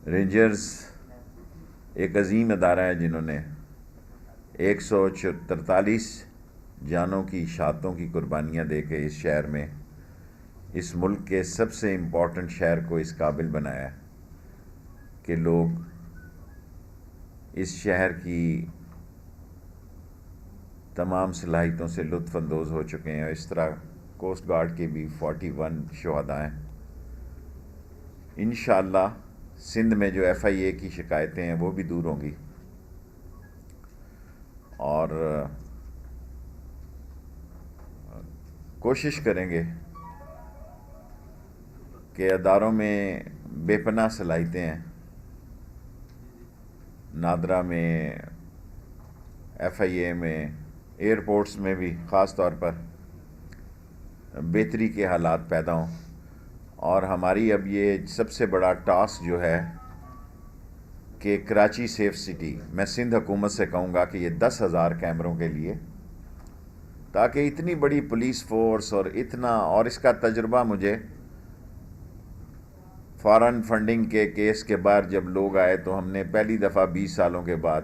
Rangers ایک عظیم ادارہ ہے جنہوں نے 143 جانوں کی شہادتوں کی قربانیاں دے کے اس شہر میں، اس ملک کے سب سے امپورٹنٹ شہر کو اس قابل بنایا ہے کہ لوگ اس شہر کی تمام صلاحیتوں سے لطف اندوز ہو چکے ہیں. اور اس طرح کوسٹ گارڈ کے بھی 41 شہداء ہیں. انشاءاللہ سندھ میں جو ایف آئی اے کی شکایتیں ہیں وہ بھی دور ہوں گی، اور کوشش کریں گے کہ اداروں میں بے پناہ صلاحیتیں ہیں. نادرا میں، ایف آئی اے میں، ایئرپورٹس میں بھی خاص طور پر بہتری کے حالات پیدا ہوں. اور ہماری اب یہ سب سے بڑا ٹاسک جو ہے کہ کراچی سیف سٹی، میں سندھ حکومت سے کہوں گا کہ یہ 10,000 کیمروں کے لیے، تاکہ اتنی بڑی پولیس فورس اور اس کا تجربہ مجھے فارن فنڈنگ کے کیس کے بعد جب لوگ آئے تو ہم نے پہلی دفعہ 20 سالوں کے بعد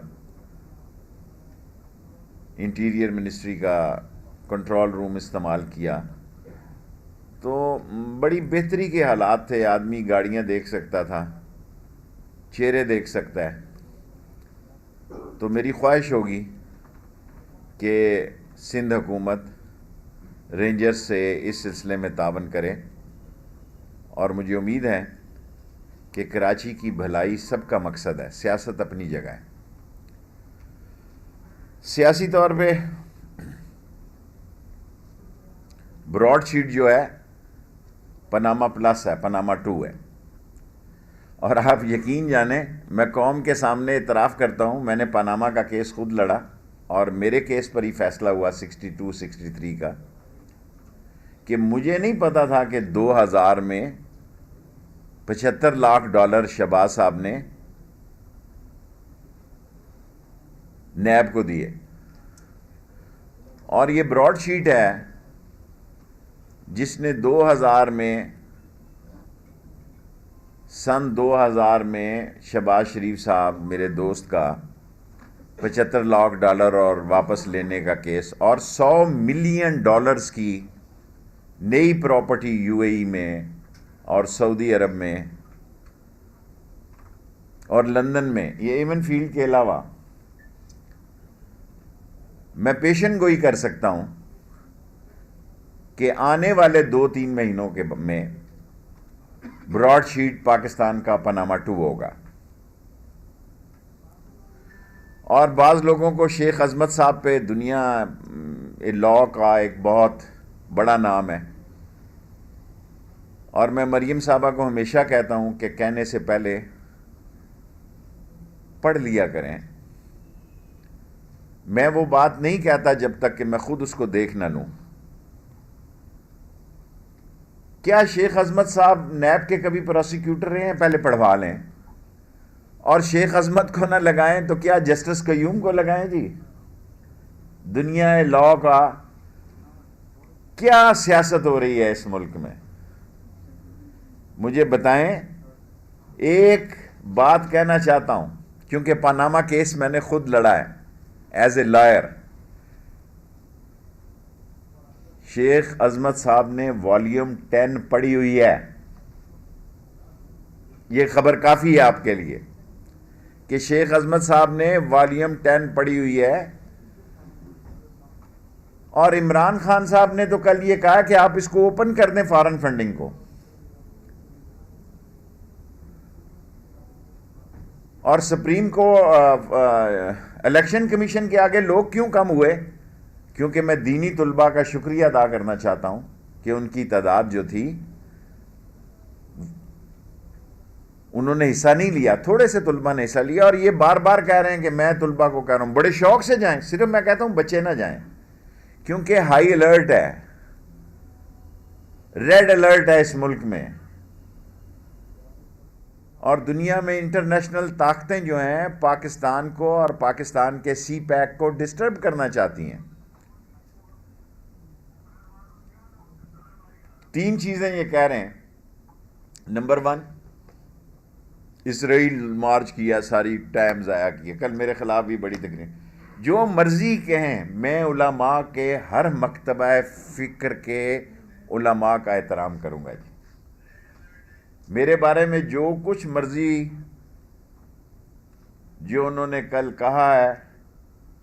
انٹیریئر منسٹری کا کنٹرول روم استعمال کیا، تو بڑی بہتری کے حالات تھے. آدمی گاڑیاں دیکھ سکتا تھا، چہرے دیکھ سکتا ہے. تو میری خواہش ہوگی کہ سندھ حکومت رینجرز سے اس سلسلے میں تعاون کرے، اور مجھے امید ہے کہ کراچی کی بھلائی سب کا مقصد ہے. سیاست اپنی جگہ ہے. سیاسی طور پہ براڈ شیٹ جو ہے پاناما پلس ہے، پاناما 2 ہے. اور آپ یقین جانیں، میں قوم کے سامنے اعتراف کرتا ہوں، میں نے پاناما کا کیس خود لڑا، اور میرے کیس پر ہی فیصلہ ہوا 62-63 کا، کہ مجھے نہیں پتا تھا کہ 2000 میں $75 لاکھ شہباز صاحب نے نیب کو دیے. اور یہ براڈ شیٹ ہے جس نے 2000 میں، سن 2000 میں شہباز شریف صاحب میرے دوست کا $75 لاکھ اور واپس لینے کا کیس، اور $100 ملین کی نئی پراپرٹی یو اے ای میں اور سعودی عرب میں اور لندن میں، یہ ایون فیلڈ کے علاوہ. میں پیشن گوئی کر سکتا ہوں کہ آنے والے 2-3 مہینوں کے میں براڈ شیٹ پاکستان کا پاناما 2 ہوگا. اور بعض لوگوں کو شیخ عظمت صاحب پہ دنیا لا کا ایک بہت بڑا نام ہے، اور میں مریم صاحبہ کو ہمیشہ کہتا ہوں کہ کہنے سے پہلے پڑھ لیا کریں. میں وہ بات نہیں کہتا جب تک کہ میں خود اس کو دیکھ نہ لوں. کیا شیخ عظمت صاحب نیب کے کبھی پروسیکیوٹر رہے ہیں؟ پہلے پڑھوا لیں. اور شیخ عظمت کو نہ لگائیں تو کیا جسٹس قیوم کو لگائیں؟ جی، دنیا لا کا کیا سیاست ہو رہی ہے اس ملک میں؟ مجھے بتائیں. ایک بات کہنا چاہتا ہوں، کیونکہ پاناما کیس میں نے خود لڑا ہے ایز اے لائر. شیخ عظمت صاحب نے والیوم 10 پڑھی ہوئی ہے. یہ خبر کافی ہے آپ کے لیے کہ شیخ عظمت صاحب نے والیوم 10 پڑھی ہوئی ہے. اور عمران خان صاحب نے تو کل یہ کہا کہ آپ اس کو اوپن کر دیں فارن فنڈنگ کو. اور سپریم کو الیکشن کمیشن کے آگے لوگ کیوں کم ہوئے؟ کیونکہ میں دینی طلباء کا شکریہ ادا کرنا چاہتا ہوں کہ ان کی تعداد جو تھی انہوں نے حصہ نہیں لیا. تھوڑے سے طلباء نے حصہ لیا، اور یہ بار بار کہہ رہے ہیں کہ میں طلباء کو کہہ رہا ہوں بڑے شوق سے جائیں. صرف میں کہتا ہوں بچے نہ جائیں، کیونکہ ہائی الرٹ ہے، ریڈ الرٹ ہے اس ملک میں. اور دنیا میں انٹرنیشنل طاقتیں جو ہیں پاکستان کو اور پاکستان کے سی پیک کو ڈسٹرب کرنا چاہتی ہیں. 3 چیزیں یہ کہہ رہے ہیں. نمبر 1، اسرائیل مارچ کیا، ساری ٹائم ضائع کیا، کل میرے خلاف بھی بڑی تقریر. جو مرضی کہیں، میں علماء کے ہر مکتبہ فکر کے علماء کا احترام کروں گا جی. میرے بارے میں جو کچھ مرضی جو انہوں نے کل کہا ہے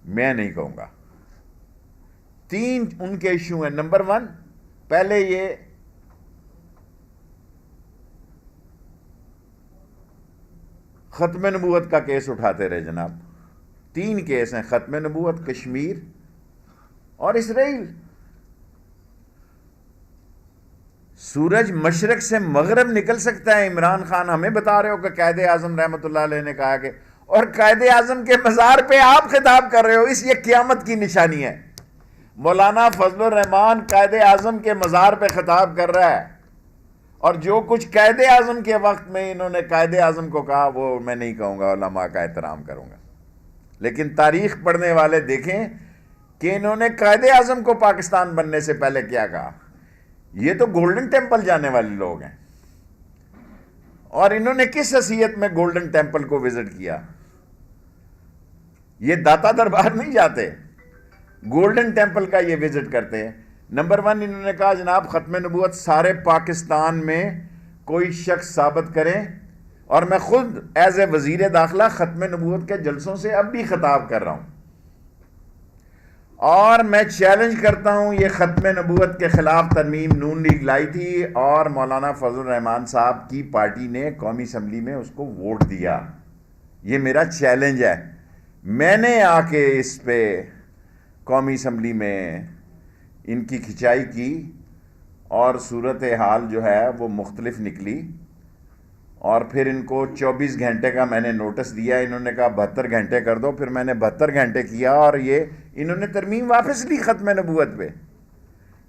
میں نہیں کہوں گا. 3 ان کے ایشو ہیں. نمبر 1، پہلے یہ ختم نبوت کا کیس اٹھاتے رہے جناب. 3 کیس ہیں، ختم نبوت، کشمیر اور اسرائیل. سورج مشرق سے مغرب نکل سکتا ہے. عمران خان ہمیں بتا رہے ہو کہ قائد اعظم رحمۃ اللہ علیہ نے کہا کہ، اور قائد اعظم کے مزار پہ آپ خطاب کر رہے ہو. اس یہ قیامت کی نشانی ہے. مولانا فضل الرحمان قائد اعظم کے مزار پہ خطاب کر رہا ہے، اور جو کچھ قائد اعظم کے وقت میں انہوں نے قائد اعظم کو کہا وہ میں نہیں کہوں گا، علماء کا احترام کروں گا. لیکن تاریخ پڑھنے والے دیکھیں کہ انہوں نے قائد اعظم کو پاکستان بننے سے پہلے کیا کہا. یہ تو گولڈن ٹیمپل جانے والے لوگ ہیں، اور انہوں نے کس حیثیت میں گولڈن ٹیمپل کو وزٹ کیا؟ یہ داتا دربار نہیں جاتے، گولڈن ٹیمپل کا یہ وزٹ کرتے ہیں. نمبر 1 انہوں نے کہا جناب ختم نبوت سارے پاکستان میں کوئی شخص ثابت کریں، اور میں خود ایز اے وزیر داخلہ ختم نبوت کے جلسوں سے اب بھی خطاب کر رہا ہوں، اور میں چیلنج کرتا ہوں. یہ ختم نبوت کے خلاف ترمیم نون لیگ لائی تھی، اور مولانا فضل الرحمان صاحب کی پارٹی نے قومی اسمبلی میں اس کو ووٹ دیا. یہ میرا چیلنج ہے. میں نے آ کے اس پہ قومی اسمبلی میں ان کی کھچائی کی، اور صورتحال جو ہے وہ مختلف نکلی، اور پھر ان کو 24 گھنٹے کا میں نے نوٹس دیا. انہوں نے کہا 72 گھنٹے کر دو. پھر میں نے 72 گھنٹے کیا، اور یہ انہوں نے ترمیم واپس لی ختم نبوت پہ.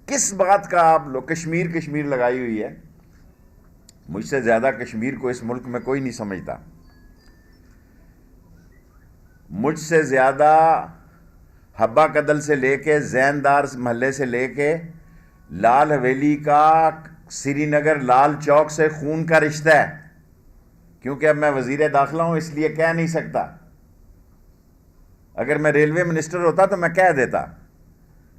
کس بات کا آپ لوگ کشمیر لگائی ہوئی ہے. مجھ سے زیادہ کشمیر کو اس ملک میں کوئی نہیں سمجھتا. مجھ سے زیادہ حبہ قدل سے لے کے زیندار محلے سے لے کے لال حویلی کا سری نگر لال چوک سے خون کا رشتہ ہے. کیونکہ اب میں وزیر داخلہ ہوں اس لیے کہہ نہیں سکتا. اگر میں ریلوے منسٹر ہوتا تو میں کہہ دیتا،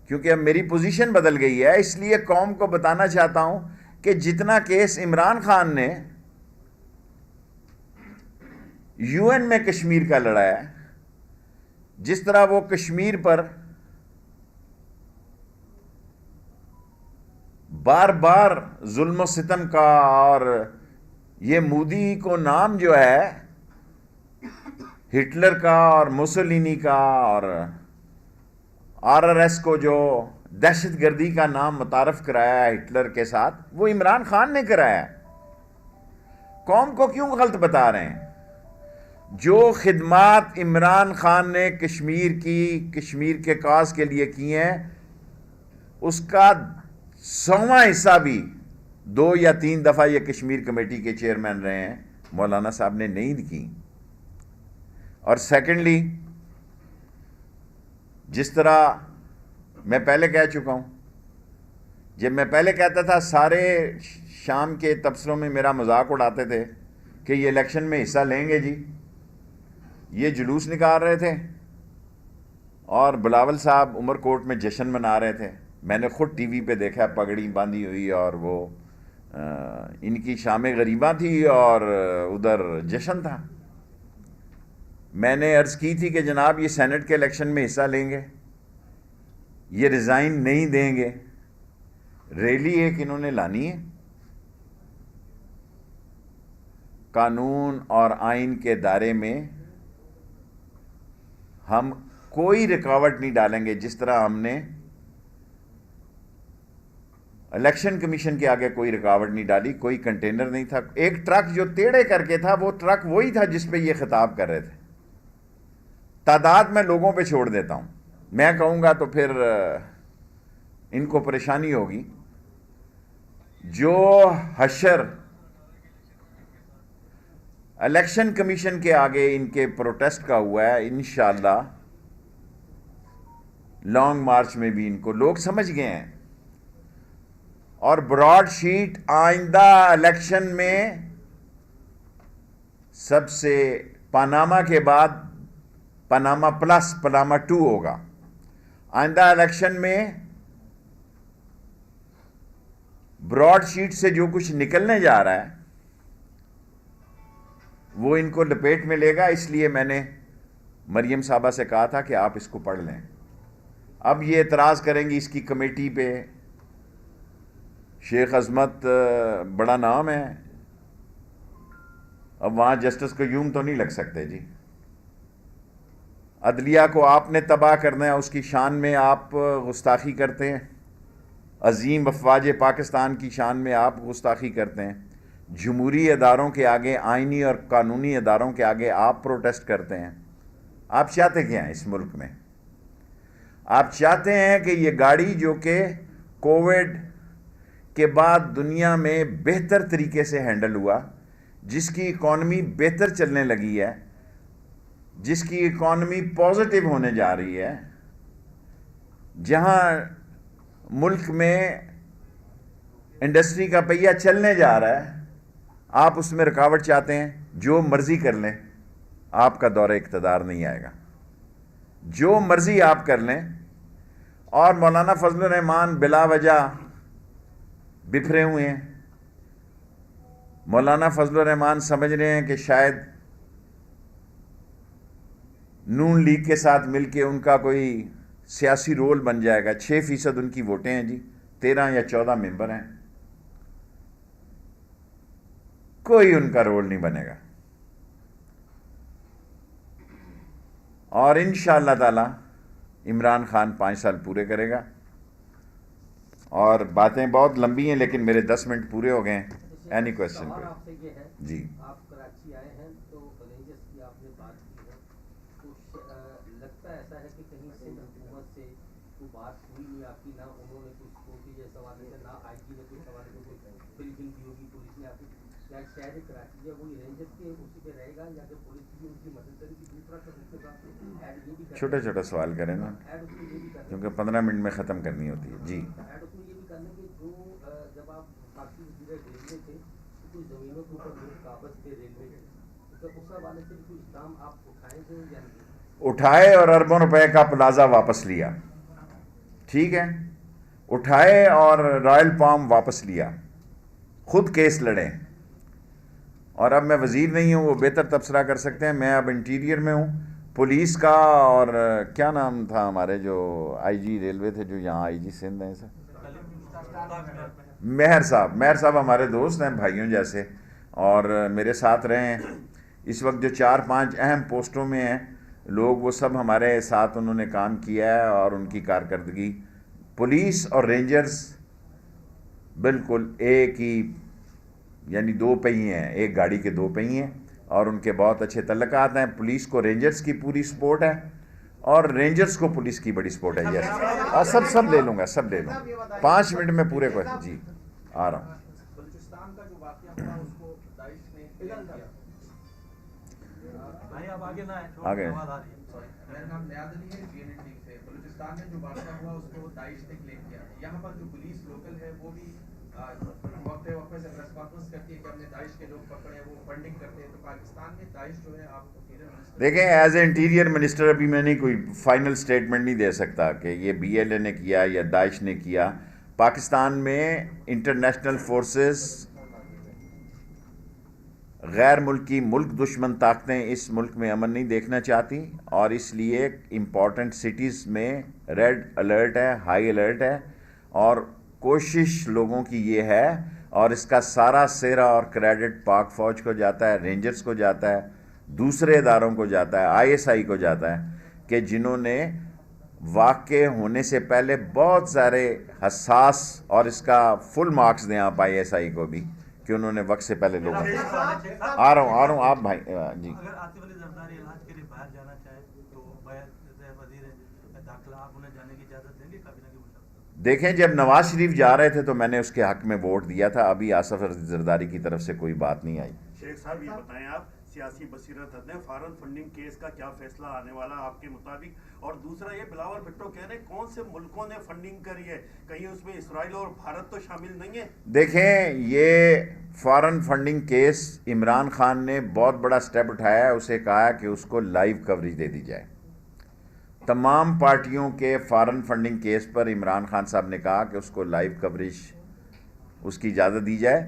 کیونکہ اب میری پوزیشن بدل گئی ہے. اس لیے قوم کو بتانا چاہتا ہوں کہ جتنا کیس عمران خان نے UN میں کشمیر کا لڑا ہے، جس طرح وہ کشمیر پر بار بار ظلم و ستم کا، اور یہ مودی کو نام جو ہے ہٹلر کا اور موسولینی کا، اور RRS کو جو دہشت گردی کا نام متعارف کرایا ہے ہٹلر کے ساتھ، وہ عمران خان نے کرایا ہے. قوم کو کیوں غلط بتا رہے ہیں؟ جو خدمات عمران خان نے کشمیر کے کاز کے لیے کی ہیں، اس کا 100واں حصہ بھی 2 یا 3 دفعہ یہ کشمیر کمیٹی کے چیئرمین رہے ہیں، مولانا صاحب نے نہیں کی. اور سیکنڈلی، جس طرح میں پہلے کہہ چکا ہوں، جب میں پہلے کہتا تھا سارے شام کے تبصروں میں میرا مذاق اڑاتے تھے کہ یہ الیکشن میں حصہ لیں گے جی. یہ جلوس نکال رہے تھے، اور بلاول صاحب عمر کوٹ میں جشن منا رہے تھے. میں نے خود ٹی وی پہ دیکھا، پگڑی باندھی ہوئی، اور وہ ان کی شام غریباں تھی اور ادھر جشن تھا. میں نے عرض کی تھی کہ جناب یہ سینٹ کے الیکشن میں حصہ لیں گے، یہ ریزائن نہیں دیں گے. ریلی ایک انہوں نے لانی ہے. قانون اور آئین کے دائرے میں ہم کوئی رکاوٹ نہیں ڈالیں گے. جس طرح ہم نے الیکشن کمیشن کے آگے کوئی رکاوٹ نہیں ڈالی. کوئی کنٹینر نہیں تھا. ایک ٹرک جو ٹیڑھے کر کے تھا، وہ ٹرک وہی تھا جس پہ یہ خطاب کر رہے تھے. تعداد میں لوگوں پہ چھوڑ دیتا ہوں، میں کہوں گا تو پھر ان کو پریشانی ہوگی. جو حشر الیکشن کمیشن کے آگے ان کے پروٹیسٹ کا ہوا ہے، انشاءاللہ لانگ مارچ میں بھی ان کو لوگ سمجھ گئے ہیں. اور براڈ شیٹ آئندہ الیکشن میں سب سے پاناما کے بعد پاناما پلس پاناما 2 ہوگا. آئندہ الیکشن میں براڈ شیٹ سے جو کچھ نکلنے جا رہا ہے وہ ان کو لپیٹ میں لے گا. اس لیے میں نے مریم صاحبہ سے کہا تھا کہ آپ اس کو پڑھ لیں. اب یہ اعتراض کریں گی اس کی کمیٹی پہ. شیخ عظمت بڑا نام ہے, اب وہاں جسٹس کو یوں تو نہیں لگ سکتے جی. عدلیہ کو آپ نے تباہ کرنا ہے, اس کی شان میں آپ گستاخی کرتے ہیں. عظیم افواج پاکستان کی شان میں آپ گستاخی کرتے ہیں. جمہوری اداروں کے آگے, آئینی اور قانونی اداروں کے آگے آپ پروٹیسٹ کرتے ہیں. آپ چاہتے کیا ہیں اس ملک میں؟ آپ چاہتے ہیں کہ یہ گاڑی جو کہ کووڈ کے بعد دنیا میں بہتر طریقے سے ہینڈل ہوا, جس کی اکانومی بہتر چلنے لگی ہے, جس کی اکانومی پازیٹیو ہونے جا رہی ہے, جہاں ملک میں انڈسٹری کا پہیہ چلنے جا رہا ہے, آپ اس میں رکاوٹ چاہتے ہیں. جو مرضی کر لیں, آپ کا دور اقتدار نہیں آئے گا. جو مرضی آپ کر لیں. اور مولانا فضل الرحمان بلا وجہ بکھرے ہوئے ہیں. مولانا فضل الرحمان سمجھ رہے ہیں کہ شاید نون لیگ کے ساتھ مل کے ان کا کوئی سیاسی رول بن جائے گا. 6% ان کی ووٹیں ہیں جی, 13 یا 14 ممبر ہیں. کوئی ان کا رول نہیں بنے گا. اور انشاءاللہ تعالی عمران خان 5 سال پورے کرے گا. اور باتیں بہت لمبی ہیں لیکن میرے 10 منٹ پورے ہو گئے ہیں. اینی کوشچن پہ جی. آپ کراچی آئے ہیں تو رینجرز کی آپ نے بات کی ہے, تو لگتا ایسا ہے کہ کہیں سے حکومت سے کوئی بات ہوئی نہیں آپ کی, نہ انہوں نے کچھ سوچی جیسے حوالے سے, نہ آئی جی نے کوئی سوال سے کوئی بریفنگ دی ہوگی پولیس نے آپ کی, یا شہر کراچی ہے وہ رینجرز کے اسی پہ رہے گا, یا کہ پولیس کی ان کی مدد کرے گی؟ دوسرا چھوٹے چھوٹے سوال کریں نا, کیونکہ 15 منٹ میں ختم کرنی ہوتی ہے جی. جب آپ باقی ریلوے تھے تو کچھ زمینوں کے اوپر لوگ قابض تھے ریلوے کے, تو اس حوالے سے کوئی اقدام آپ اٹھائے تھے یا نہیں؟ اٹھائے اور اربوں روپے کا پلازہ واپس لیا. ٹھیک ہے, اٹھائے اور رائل پام واپس لیا, خود کیس لڑے. اور اب میں وزیر نہیں ہوں, وہ بہتر تبصرہ کر سکتے ہیں. میں اب انٹیریئر میں ہوں. پولیس کا اور کیا نام تھا ہمارے جو آئی جی ریلوے تھے, جو یہاں آئی جی سندھ ہیں سر, مہر صاحب ہمارے دوست ہیں, بھائیوں جیسے, اور میرے ساتھ رہے ہیں. اس وقت جو 4-5 اہم پوسٹوں میں ہیں لوگ, وہ سب ہمارے ساتھ انہوں نے کام کیا ہے. اور ان کی کارکردگی, پولیس اور رینجرز بالکل ایک ہی, یعنی 2 پہیے ہیں, ایک گاڑی کے 2 پہیے ہیں, اور ان کے بہت اچھے تعلقات ہیں. پولیس کو رینجرز کی پوری سپورٹ ہے, اور رینجرز کو پولیس کی بڑی سپورٹ ہے. یس, اور سب لے لوں گا, 5 منٹ میں پورے کو جی آ رہا ہوں. بلوچستان کا جو واقعہ ہوا اس کو داعش نے کلیم کیا. آگے میرا نام نیاز علی ہے, PNNT سے. بلوچستان میں جو واقعہ ہوا اس کو داعش نے کلیم کیا. یہاں پر جو پولیس لوکل ہے وہ بھی وقفے سے پریس کانفرنس کرتی ہے کہ ہم نے داعش کے لوگ پکڑے, وہ فنڈنگ کرتے ہیں. تو پاکستان میں داعش جو ہے, آپ دیکھیں ایز اے انٹیریئر منسٹر ابھی میں نہیں کوئی فائنل سٹیٹمنٹ نہیں دے سکتا کہ یہ BLA نے کیا یا داعش نے کیا. پاکستان میں انٹرنیشنل فورسز, غیر ملکی ملک دشمن طاقتیں اس ملک میں امن نہیں دیکھنا چاہتی, اور اس لیے امپورٹنٹ سٹیز میں ریڈ الرٹ ہے, ہائی الرٹ ہے. اور کوشش لوگوں کی یہ ہے, اور اس کا سارا سہرا اور کریڈٹ پاک فوج کو جاتا ہے, رینجرز کو جاتا ہے, دوسرے اداروں کو جاتا ہے, ISI کو جاتا ہے, کہ جنہوں نے واقع ہونے سے پہلے بہت سارے حساس, اور اس کا فل مارکس دیں آپ ISI کو بھی, کہ انہوں نے وقت سے پہلے لوگوں آ رہا ہوں آپ بھائی جی. اگر آصف علی زرداری علاج کے لیے باہر جانا چاہے تو وزیر داخلہ آپ انہیں جانے کی اجازت دیں گے کابینہ کے مطابق؟ دیکھیں جب نواز شریف جا رہے تھے تو میں نے اس کے حق میں ووٹ دیا تھا. ابھی آصف زرداری کی طرف سے کوئی بات نہیں آئی. شیخ صاحب یہ بتائیں آپ سیاسی بصیرت ہے فارن فنڈنگ کیس کا کیا فیصلہ آنے والا آپ کے مطابق؟ اور دوسرا یہ بلاول بھٹو کہہ رہے ہیں کون سے ملکوں نے فنڈنگ کری ہے, کہیں اس میں اسرائیل اور بھارت تو شامل نہیں ہے؟ دیکھیں یہ foreign funding case Imran Khan نے بہت بڑا سٹیپ اٹھایا ہے. اسے کہا کہ اس کو لائیو کوریج دے دی جائے. تمام پارٹیوں کے فارن فنڈنگ کیس پر عمران خان صاحب نے کہا کہ اس کو لائیو کوریج اس کی اجازت دی جائے.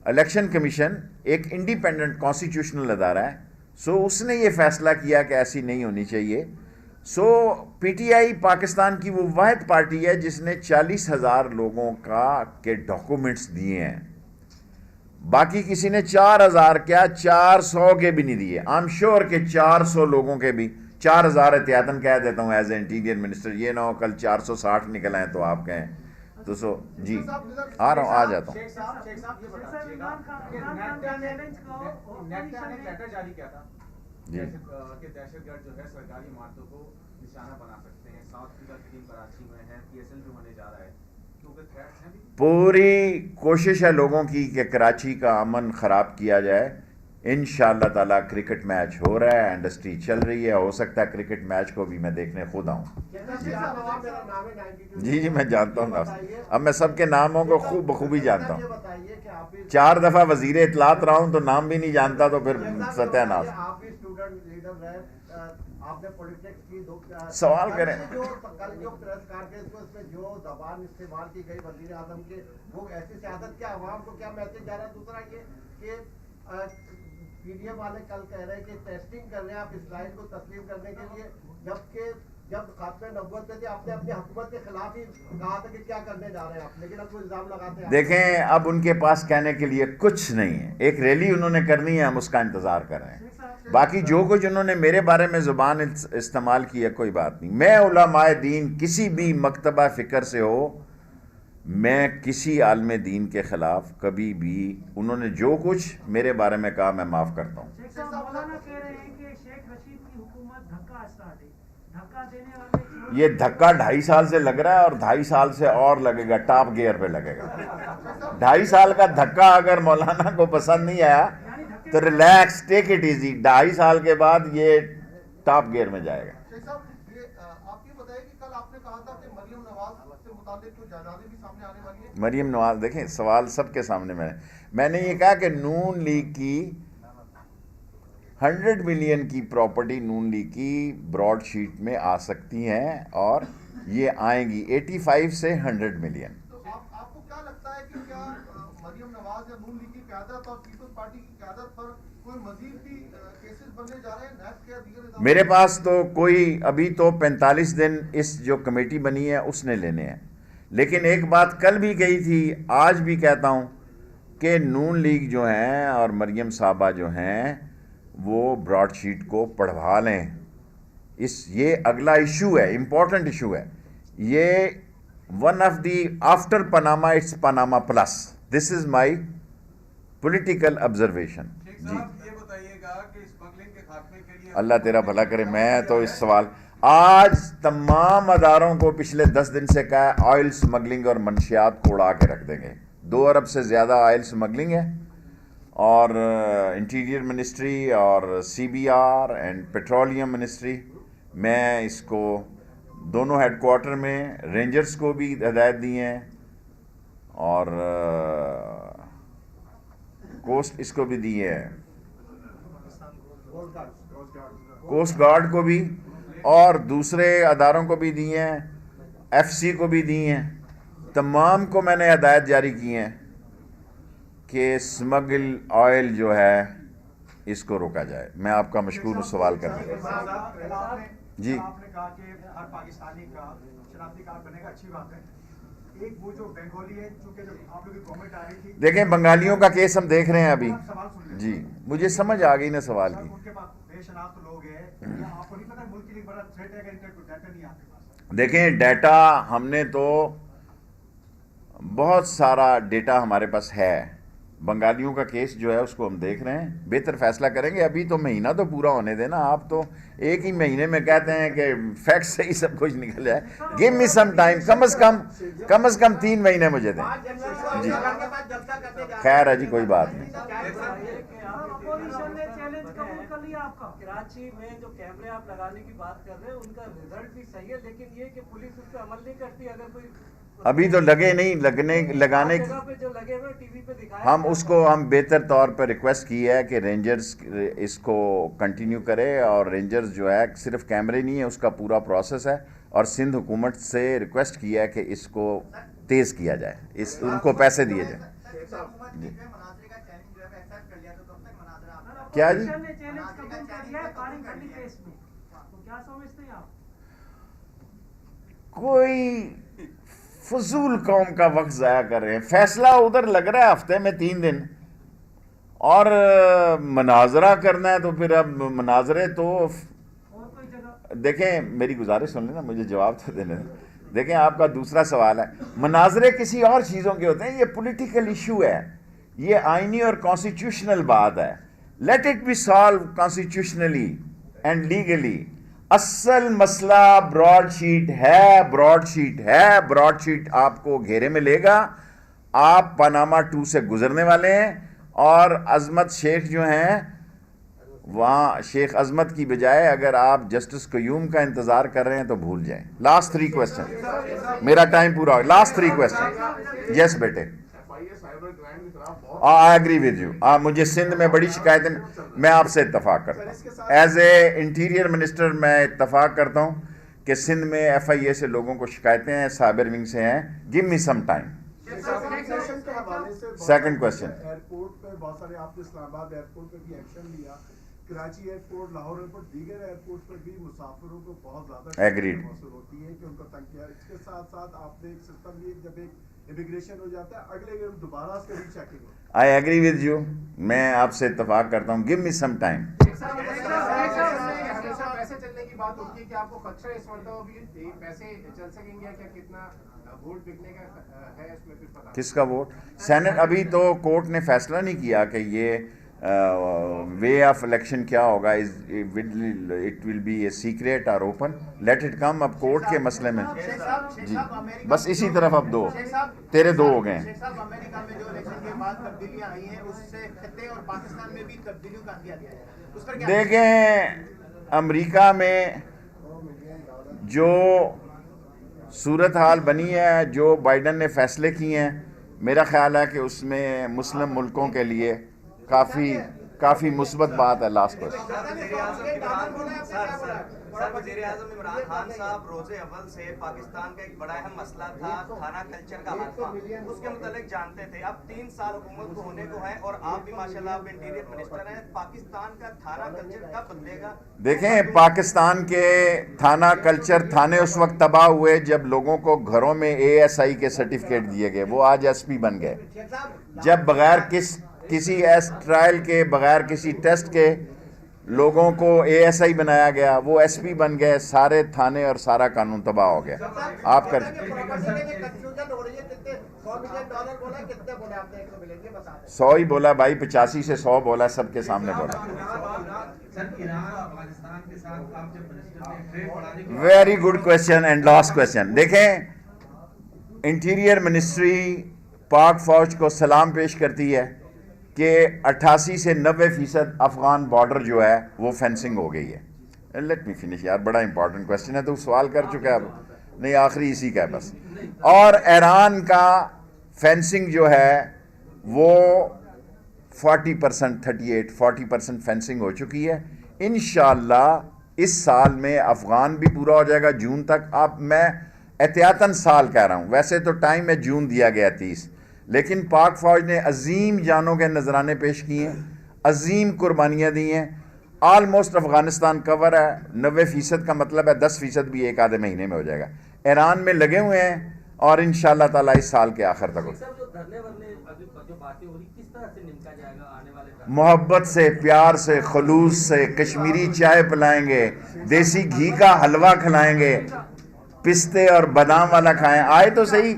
الیکشن کمیشن ایک انڈیپینڈنٹ کانسٹیٹیوشنل ادارہ ہے, سو اس نے یہ فیصلہ کیا کہ ایسی نہیں ہونی چاہیے. سو پی ٹی آئی پاکستان کی وہ واحد پارٹی ہے جس نے 40,000 لوگوں کے ڈاکومنٹس دیے ہیں. باقی کسی نے 4,000 کیا 400 کے بھی نہیں دیے. آئی ایم شیور کہ 400 لوگوں کے بھی 4,000 احتیاطاً کہہ دیتا ہوں ایز اے انٹیریئر منسٹر, یہ نہ ہو کل 460 نکل آئیں تو آپ کہیں تو جی آ رہا ہوں, آ جاتا ہوں. شیخ صاحب یہ بتائیے گا کہ نیٹا نے ایک لیٹر جاری کیا تھا جی کہ دہشت گرد جو ہے سرکاری عمارتوں کو نشانہ بنا سکتے ہیں. ساؤتھ افریقہ کی ٹیم کراچی میں ہے, پی ایس ایل بھی ہونے جا رہا ہے, کیونکہ تھریٹس ہیں بھی. پوری کوشش ہے لوگوں کی کہ کراچی کا امن خراب کیا جائے. انشاءاللہ تعالیٰ کرکٹ میچ ہو رہا ہے, انڈسٹری چل رہی ہے, ہو سکتا ہے کرکٹ میچ کو بھی میں دیکھنے خود آؤں. جی میں جانتا ہوں, اب میں سب کے ناموں کو خوب بخوبی جانتا ہوں. 4 دفعہ وزیر اطلاعات رہا ہوں تو نام بھی نہیں جانتا تو پھر ستیہ ناز. سوال کریں. جو پریس کانفرنس کو اس میں جو زبان استعمال کی گئی وزیر اعظم کے, وہ ایسی سیاست کیا عوام کو کیا میسج جا رہا ہے؟ دوسرا یہ کہ پی ڈی ایم والے کل کہہ رہے ہیں کہ ٹیسٹنگ کر رہے ہیں آپ اسرائیل کو تسلیم کرنے کے لیے, جبکہ جب خاتمہ نبوت میں تھے آپ نے اپنی حکومت کے خلاف ہی کہا تھا کہ کیا کرنے جا رہے ہیں آپ, لیکن اب وہ الزام لگاتے ہیں. دیکھیں اب ان کے پاس کہنے کے لیے کچھ نہیں ہے. ایک ریلی انہوں نے کرنی ہے, ہم اس کا انتظار کر رہے ہیں. باقی جو کچھ انہوں نے میرے بارے میں زبان استعمال کی ہے کوئی بات نہیں. میں علماء دین کسی بھی مکتبہ فکر سے ہو, میں کسی عالم دین کے خلاف کبھی بھی انہوں نے جو کچھ میرے بارے میں کہا میں معاف کرتا ہوں. یہ دھکا 2.5 سال سے لگ رہا ہے اور 2.5 سال سے اور لگے گا, ٹاپ گیئر پہ لگے گا. 2.5 سال کا دھکا اگر مولانا کو پسند نہیں آیا تو ریلیکس, ٹیک اٹ ایزی. 2.5 سال کے بعد یہ ٹاپ گیئر میں جائے گا. آپ یہ بتائیے کہ کل آپ نے کہا تھا کہ مریم نواز سے متعلق کوئی جائیدادیں بھی سامنے آنے والی ہیں. مریم نواز, دیکھیں سوال سب کے سامنے میں نے یہ کہا کہ نون لیگ کی 100 ملین کی پراپرٹی نون لیگ کی براڈ شیٹ میں آ سکتی ہیں اور یہ آئیں گی 85 سے 100 ملین. تو آپ کو کیا لگتا ہے کہ کیا مریم نواز یا نون لیگ کی قیادت اور پیپلز پارٹی کی قیادت پر کوئی مزید بھی کیسز بننے جا رہے ہیں نیب کے دیگر؟ میرے پاس تو کوئی ابھی تو 45 دن اس جو کمیٹی بنی ہے اس نے لینے ہیں. لیکن ایک بات کل بھی کہی تھی, آج بھی کہتا ہوں کہ نون لیگ جو ہیں اور مریم صاحبہ جو ہیں وہ براڈ شیٹ کو پڑھوا لیں. یہ اگلا ایشو ہے, امپورٹنٹ ایشو ہے. یہ one of the after Panama it's Panama plus. This is my political observation. جی یہ بتائیے گا کہ اسمگلنگ کے خاتمے کے لیے اللہ تیرا بھلا کرے. میں تو اس سوال آج تمام اداروں کو پچھلے 10 دن سے کہا ہے آئل سمگلنگ اور منشیات کو اڑا کے رکھ دیں گے. 2 ارب سے زیادہ آئل سمگلنگ ہے اور انٹیریئر منسٹری اور C B R and petroleum ministry, میں اس کو دونوں ہیڈ کوارٹر میں رینجرز کو بھی ہدایت دی ہیں اور کوسٹ اس کو بھی دی ہے, کوسٹ گارڈ کو بھی اور دوسرے اداروں کو بھی دی ہیں, ایف سی کو بھی دی ہیں. تمام کو میں نے ہدایت جاری کی ہیں کہ اسمگل آئل جو ہے اس کو روکا جائے. میں آپ کا مشکور سوال کرنے جی. آپ نے کہا کہ ہر پاکستانی کا شناختی کارڈ بنے گا, اچھی بات ہے. ایک وہ جو بنگالی ہے چونکہ جب آپ لوگ کی گورنمنٹ آ رہی تھی, دیکھیں بنگالیوں کا کیس ہم دیکھ رہے ہیں ابھی. سوال سن لیں. جی مجھے سمجھ آ گئی نا سوال کی. ان کے پاس بے شناخت لوگ ہیں, آپ کو نہیں پتا ملک کے لیے بڑا تھریٹ ہے کہ ان کا کوئی ڈیٹا نہیں آپ کے پاس؟ دیکھیں ڈیٹا ہم نے تو بہت سارا ڈیٹا ہمارے پاس ہے, بنگالیوں کا کیس جو ہے اس کو ہم دیکھ رہے ہیں, بہتر فیصلہ کریں گے. ابھی تو مہینہ تو پورا ہونے دینا. آپ تو ایک ہی مہینے میں کہتے ہیں کہ فیکٹ سے ہی سب کچھ نکل جائے. گیو می سم ٹائم, کم از کم 3 مہینے مجھے دیں. جی خیر ہے جی, کوئی بات نہیں. کراچی میں جو کیمرے آپ لگانے کی بات کر رہے ہیں ان کا رزلٹ بھی صحیح ہے, لیکن یہ کہ پولیس اس پہ عمل نہیں کرتی. اگر کوئی ابھی تو لگے نہیں, لگانے جو لگے ہوئے ٹی وی پہ دکھائے, ہم بہتر طور پر ریکویسٹ کی ہے کہ رینجرز اس کو کنٹینیو کرے, اور رینجرز جو ہے صرف کیمرے نہیں ہے, اس کا پورا پروسیس ہے, اور سندھ حکومت سے ریکویسٹ کیا ہے کہ اس کو تیز کیا جائے, ان کو پیسے دیے جائیں. جی کیا جی, کوئی فضول قوم کا وقت ضائع کر رہے ہیں. فیصلہ ادھر لگ رہا ہے ہفتے میں 3 دن, اور مناظرہ کرنا ہے تو پھر اب مناظرے تو دیکھیں, میری گزارش سن لیں نا, مجھے جواب تو دینے دیں. دیکھیں آپ کا دوسرا سوال ہے, مناظرے کسی اور چیزوں کے ہوتے ہیں, یہ پولیٹیکل ایشو ہے, یہ آئینی اور کانسٹیٹیوشنل بات ہے. Let it be solve constitutionally and legally. اصل مسئلہ براڈ شیٹ ہے, براڈ شیٹ آپ کو گھیرے میں لے گا. آپ پاناما 2 سے گزرنے والے ہیں, اور عظمت شیخ جو ہیں وہاں شیخ عظمت کی بجائے اگر آپ جسٹس قیوم کا انتظار کر رہے ہیں تو بھول جائیں. لاسٹ 3 کویسچن, میرا ٹائم پورا ہو گیا. Last 3 question. یس بیٹے, آئی ایگری ود یو. مجھے سندھ میں بڑی شکایتیں, میں آپ سے اتفاق کرتا ہوں. ایز اے انٹیریئر منسٹر میں اتفاق کرتا ہوں کہ سندھ میں FIA سے لوگوں کو شکایتیں ہیں, سائبر ونگ سے ہیں. Give me some time. Second question. Airport پہ بہت سارے, آپ نے اسلام آباد ایئرپورٹ پہ بھی ایکشن لیا, کراچی ایئرپورٹ, لاہور ایئرپورٹ, دیگر ایئرپورٹ پر بھی مسافروں کو بہت زیادہ Agreed. موصول ہوتی ہے کہ ان کو تنگ کیا. اس کے ساتھ ساتھ آپ نے ایک سسٹم بھی, جب ایک امیگریشن ہو جاتا ہے اگلے دن دوبارہ اس کا ری چیکنگ ہو. آئی ایگری ود یو, میں آپ سے اتفاق کرتا ہوں. Give me some time. پیسے چلنے کی بات ہوتی ہے کہ آپ کو خدشہ اس مرتبہ بھی پیسے چل سکیں گے, کیا کتنا ووٹ بکنے کا ہے اس میں پھر پتہ؟ کس کا ووٹ؟ سینٹ, ابھی تو کورٹ نے فیصلہ نہیں کیا کہ یہ وے آف الیکشن کیا ہوگا. It will be a secret اور اوپن. Let it come. اب کورٹ کے مسئلے میں جی, بس اسی طرف اب 2 تیرے 2 ہو گئے ہیں. امریکہ میں جو الیکشن کے بعد تبدیلیاں آئی ہیں اس سے خطے اور پاکستان میں بھی تبدیلیوں کا کیا گیا ہے, اس پر کیا دیکھیں امریکہ میں جو صورتحال بنی ہے, جو بائیڈن نے فیصلے کیے ہیں, میرا خیال ہے کہ اس میں مسلم ملکوں کے لیے کافی مثبت بات ہے. لاسٹ پر وزیر اعظم عمران خان صاحب روز اول سے پاکستان کا ایک بڑا اہم مسئلہ تھا تھانہ کلچر کا حلقہ, اس کے متعلق جانتے تھے. اب 3 سال حکومت کو ہونے کو ہے, اور آپ بھی ماشاءاللہ آپ انٹیریئر منسٹر ہیں. پاکستان کا تھانہ کلچر کب بدلے گا؟ دیکھیں, پاکستان کے تھانہ کلچر, تھانے اس وقت تباہ ہوئے جب لوگوں کو گھروں میں ASI کے سرٹیفکیٹ دیے گئے, وہ آج SP بن گئے. جب بغیر کسی ٹرائل کے, بغیر کسی ٹیسٹ کے لوگوں کو ASI بنایا گیا, وہ SP بن گئے. سارے تھانے اور سارا قانون تباہ ہو گیا. آپ کر 100 ہی بولا بھائی, 85 سے 100 بولا, سب کے سامنے بولا. Very good question and last question. دیکھیں, انٹیریئر منسٹری پاک فوج کو سلام پیش کرتی ہے کہ 88 سے 90% افغان بارڈر جو ہے وہ فینسنگ ہو گئی ہے. لیٹ می فنش یار, بڑا امپورٹنٹ کویسچن ہے, تو سوال کر چکا ہے. اب نہیں, آخری اسی کا ہے بس. اور ایران کا فینسنگ جو ہے وہ 40% 40% فینسنگ ہو چکی ہے. انشاءاللہ اس سال میں افغان بھی پورا ہو جائے گا جون تک. اب میں احتیاطاً سال کہہ رہا ہوں, ویسے تو ٹائم میں جون دیا گیا 30, لیکن پاک فوج نے عظیم جانوں کے نذرانے پیش کیے ہیں, عظیم قربانیاں دی ہیں. آلموسٹ افغانستان کور ہے. 90% کا مطلب ہے 10% بھی ایک آدھے مہینے میں ہو جائے گا. ایران میں لگے ہوئے ہیں, اور انشاءاللہ تعالیٰ اس سال کے آخر تک محبت سے, پیار سے, خلوص سے, کشمیری چائے پلائیں گے, دیسی گھی کا حلوہ کھلائیں گے, پستے اور بادام والا کھائیں. آئے تو صحیح,